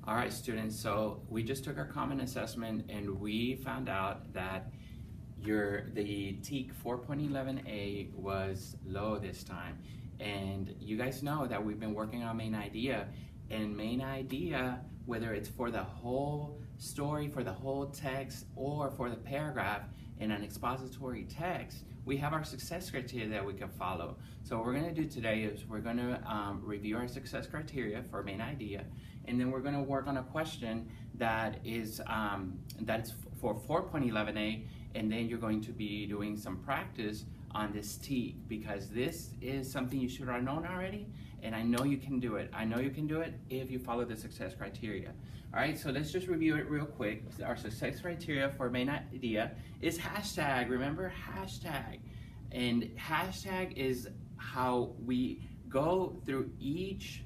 All right, students, so we just took our common assessment and we found out that the TEAC 4.11a was low this time. And you guys know that we've been working on main idea, and main idea, whether it's for the whole story, for the whole text, or for the paragraph in an expository text, we have our success criteria that we can follow. So what we're going to do today is we're going to review our success criteria for main idea, and then we're going to work on a question that is that's for 4.11a, and then you're going to be doing some practice on this TEAC, because this is something you should have known already, and I know you can do it. I know you can do it if you follow the success criteria. All right, so let's just review it real quick. Our success criteria for main idea is hashtag. Remember hashtag. And hashtag is how we go through each,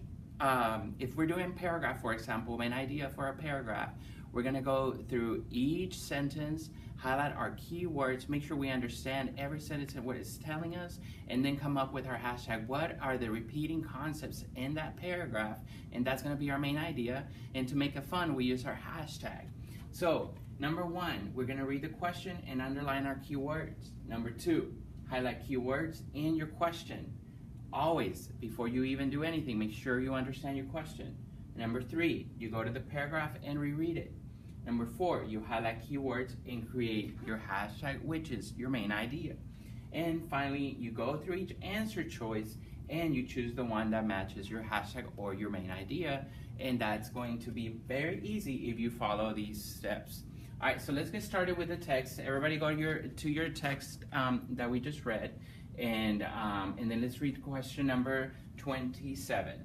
if we're doing paragraph, for example, main idea for a paragraph, we're gonna go through each sentence, highlight our keywords, make sure we understand every sentence and what it's telling us, and then come up with our hashtag. What are the repeating concepts in that paragraph? And that's gonna be our main idea. And to make it fun, we use our hashtag. So, number one, we're gonna read the question and underline our keywords. Number two, highlight keywords in your question. Always, before you even do anything, make sure you understand your question. Number three, you go to the paragraph and reread it. Number four, you highlight keywords and create your hashtag, which is your main idea. And finally, you go through each answer choice and you choose the one that matches your hashtag or your main idea. And that's going to be very easy if you follow these steps. All right, so let's get started with the text. Everybody go to your text that we just read. And then let's read question number 27.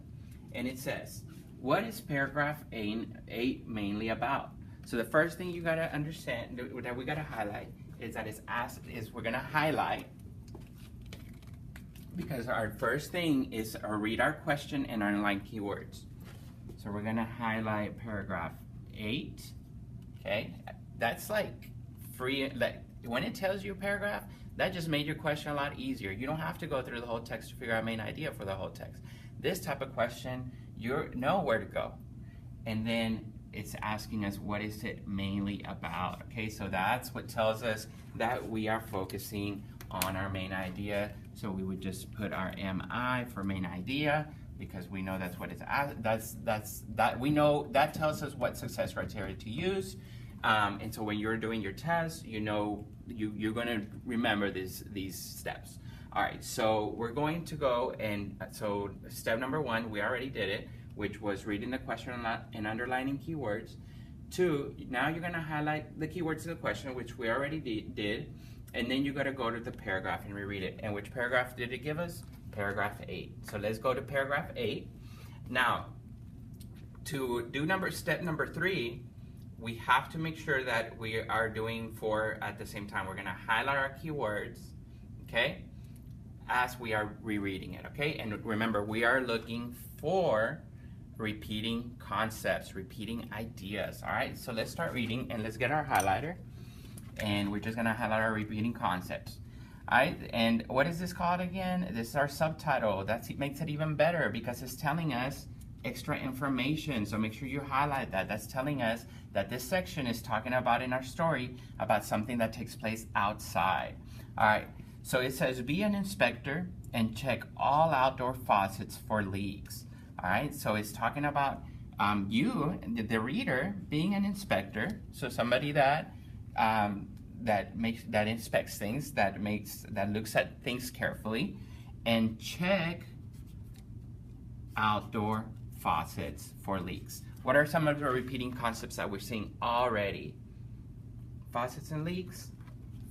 And it says, what is paragraph 8 mainly about? So the first thing you gotta understand, that we gotta highlight, is that we're gonna highlight, because our first thing is read our question and underline keywords. So we're gonna highlight paragraph 8, okay? That's like free, like when it tells you a paragraph, that just made your question a lot easier. You don't have to go through the whole text to figure out main idea for the whole text. This type of question, you know where to go. And then it's asking us, what is it mainly about? Okay, so that's what tells us that we are focusing on our main idea. So we would just put our MI for main idea, because we know that's what it's we know that tells us what success criteria to use. And so when you're doing your test, you know you're going to remember these steps. All right, so we're going to go, and so step number one, we already did it, which was reading the question and underlining keywords. 2, now you're gonna highlight the keywords in the question, which we already did, and then you gotta go to the paragraph and reread it. And which paragraph did it give us? Paragraph 8. So let's go to paragraph 8. Now, to do step number 3, we have to make sure that we are doing 4 at the same time. We're gonna highlight our keywords, okay, as we are rereading it, okay? And remember, we are looking for repeating concepts, repeating ideas. All right, so let's start reading, and let's get our highlighter, and we're just gonna highlight our repeating concepts. All right, and what is this called again? This is our subtitle. That makes it even better, because it's telling us extra information. So make sure you highlight that. That's telling us that this section is talking about, in our story, about something that takes place outside. All right, so it says, be an inspector and check all outdoor faucets for leaks. All right, so it's talking about you, the reader, being an inspector. So somebody that inspects things, that looks at things carefully, and check outdoor faucets for leaks. What are some of the repeating concepts that we're seeing already? Faucets and leaks.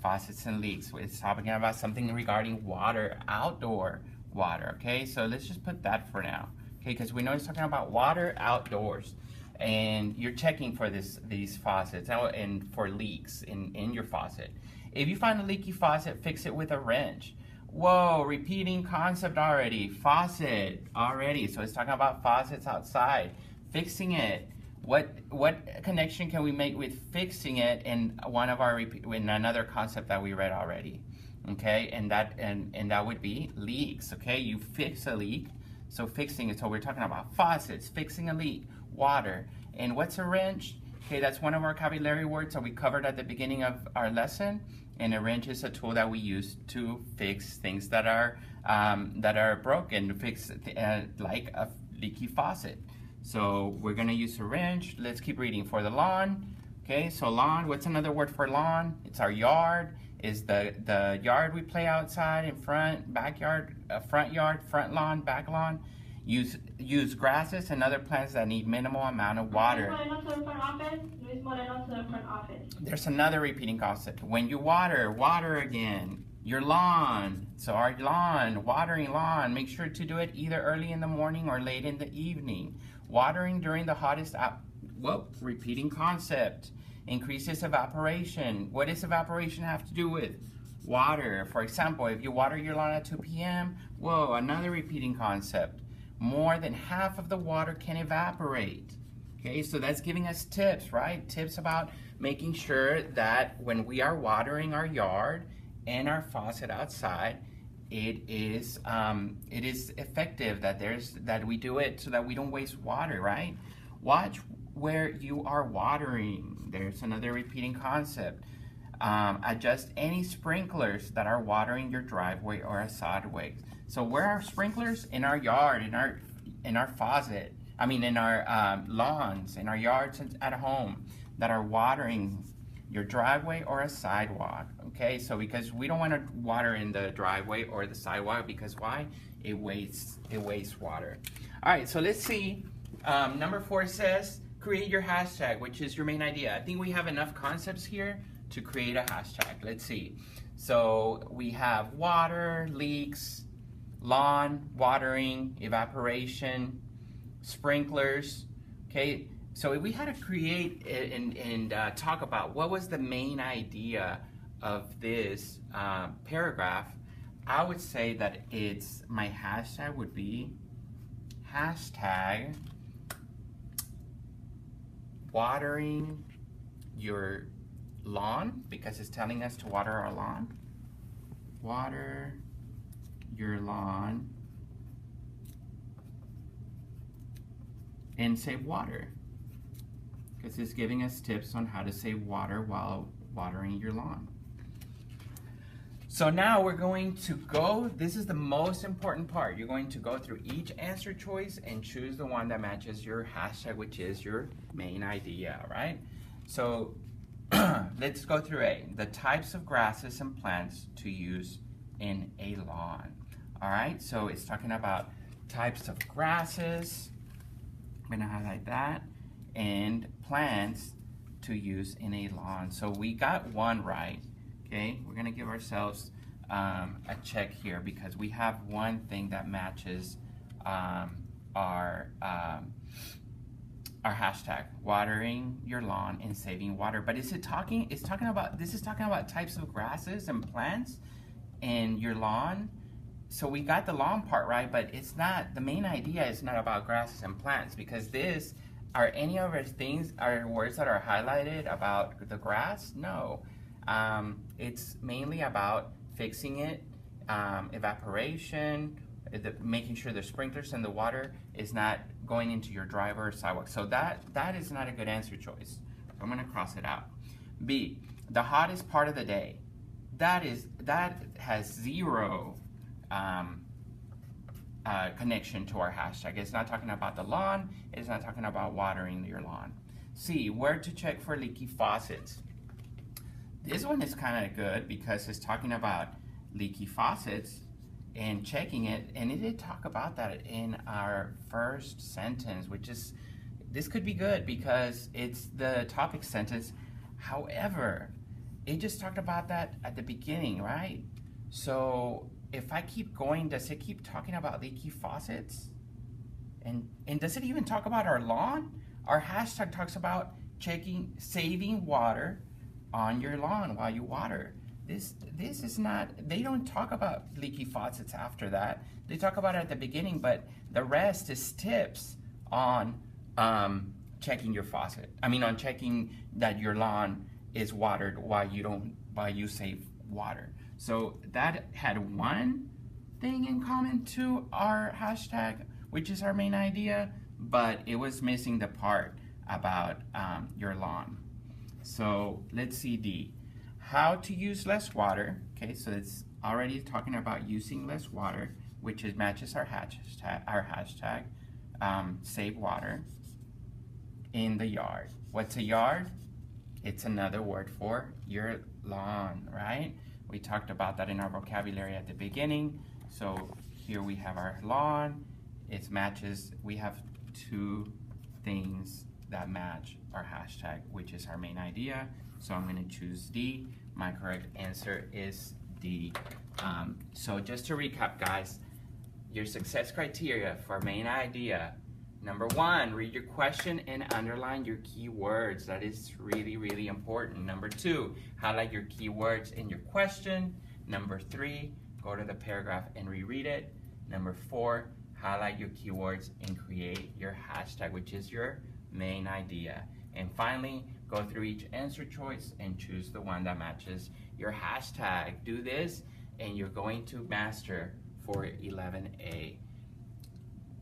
Faucets and leaks. It's talking about something regarding water, outdoor water. Okay, so let's just put that for now. Okay, because we know it's talking about water outdoors, and you're checking for these faucets and for leaks in your faucet. If you find a leaky faucet, fix it with a wrench. Whoa, repeating concept already. Faucet already. So it's talking about faucets outside. Fixing it. What connection can we make with fixing it in in another concept that we read already? Okay, and that would be leaks. Okay, you fix a leak. So fixing it, so we're talking about faucets, fixing a leak, water, And what's a wrench? Okay, that's one of our vocabulary words that we covered at the beginning of our lesson. And a wrench is a tool that we use to fix things that are broken, to fix like a leaky faucet. So we're gonna use a wrench. Let's keep reading. For the lawn, okay, so lawn, what's another word for lawn? It's our yard, is the yard we play outside, in front, backyard, front yard, front lawn, back lawn. Use grasses and other plants that need minimal amount of water. Luis Moreno to the front office. Luis Moreno to the front office. There's another repeating concept. When you water again. Your lawn. So our lawn, watering lawn, make sure to do it either early in the morning or late in the evening. Watering during the hottest repeating concept. Increases evaporation. What does evaporation have to do with? Water. For example, if you water your lawn at 2 p.m., whoa, another repeating concept. More than half of the water can evaporate. Okay, so that's giving us tips, right? Tips about making sure that when we are watering our yard and our faucet outside, it is effective, that we do it so that we don't waste water, right? Watch where you are watering. There's another repeating concept. Adjust any sprinklers that are watering your driveway or a sidewalk. So where are sprinklers? In our yard, in our faucet. I mean, in our lawns, in our yards at home, that are watering your driveway or a sidewalk. Okay, so because we don't want to water in the driveway or the sidewalk, because why? It wastes water. All right, so let's see. Number 4 says create your hashtag, which is your main idea. I think we have enough concepts here to create a hashtag. Let's see. So we have water, leaks, lawn, watering, evaporation, sprinklers. Okay, so if we had to create and talk about what was the main idea of this paragraph, I would say that my hashtag would be hashtag watering your lawn, because it's telling us to water our lawn. Water your lawn and save water, because it's giving us tips on how to save water while watering your lawn. So now we're going to go, this is the most important part. You're going to go through each answer choice and choose the one that matches your hashtag, which is your main idea, right? So let's go through A, the types of grasses and plants to use in a lawn. All right, so it's talking about types of grasses, I'm gonna highlight that, and plants to use in a lawn. So we got one right, okay? We're gonna give ourselves a check here, because we have one thing that matches our hashtag, watering your lawn and saving water. But this is talking about types of grasses and plants in your lawn. So we got the lawn part right, but it's not, the main idea is not about grasses and plants, because this, are any of our things, are words that are highlighted about the grass? No. It's mainly about fixing it, evaporation, making sure the sprinklers and the water is not going into your driveway or sidewalk. So that is not a good answer choice. I'm gonna cross it out. B, the hottest part of the day. That has zero connection to our hashtag. It's not talking about the lawn. It's not talking about watering your lawn. C, where to check for leaky faucets. This one is kind of good because it's talking about leaky faucets and checking it, and it did talk about that in our first sentence, which is, this could be good because it's the topic sentence. However, it just talked about that at the beginning, right? So if I keep going, does it keep talking about leaky faucets? And does it even talk about our lawn? Our hashtag talks about saving water on your lawn while you water. This is not, they don't talk about leaky faucets after that. They talk about it at the beginning, but the rest is tips on checking your faucet. I mean, on checking that your lawn is watered while you save water. So that had one thing in common to our hashtag, which is our main idea, but it was missing the part about your lawn. So let's see D. How to use less water. Okay, so it's already talking about using less water, which matches our hashtag, save water in the yard. What's a yard? It's another word for your lawn, right? We talked about that in our vocabulary at the beginning. So here we have our lawn. It matches, we have two things that match our hashtag, which is our main idea. So I'm gonna choose D. My correct answer is D. So just to recap, guys, your success criteria for main idea. Number 1, read your question and underline your keywords. That is really, really important. Number 2, highlight your keywords in your question. Number 3, go to the paragraph and reread it. Number 4, highlight your keywords and create your hashtag, which is your main idea. And finally, go through each answer choice and choose the one that matches your hashtag. Do this and you're going to master 411A.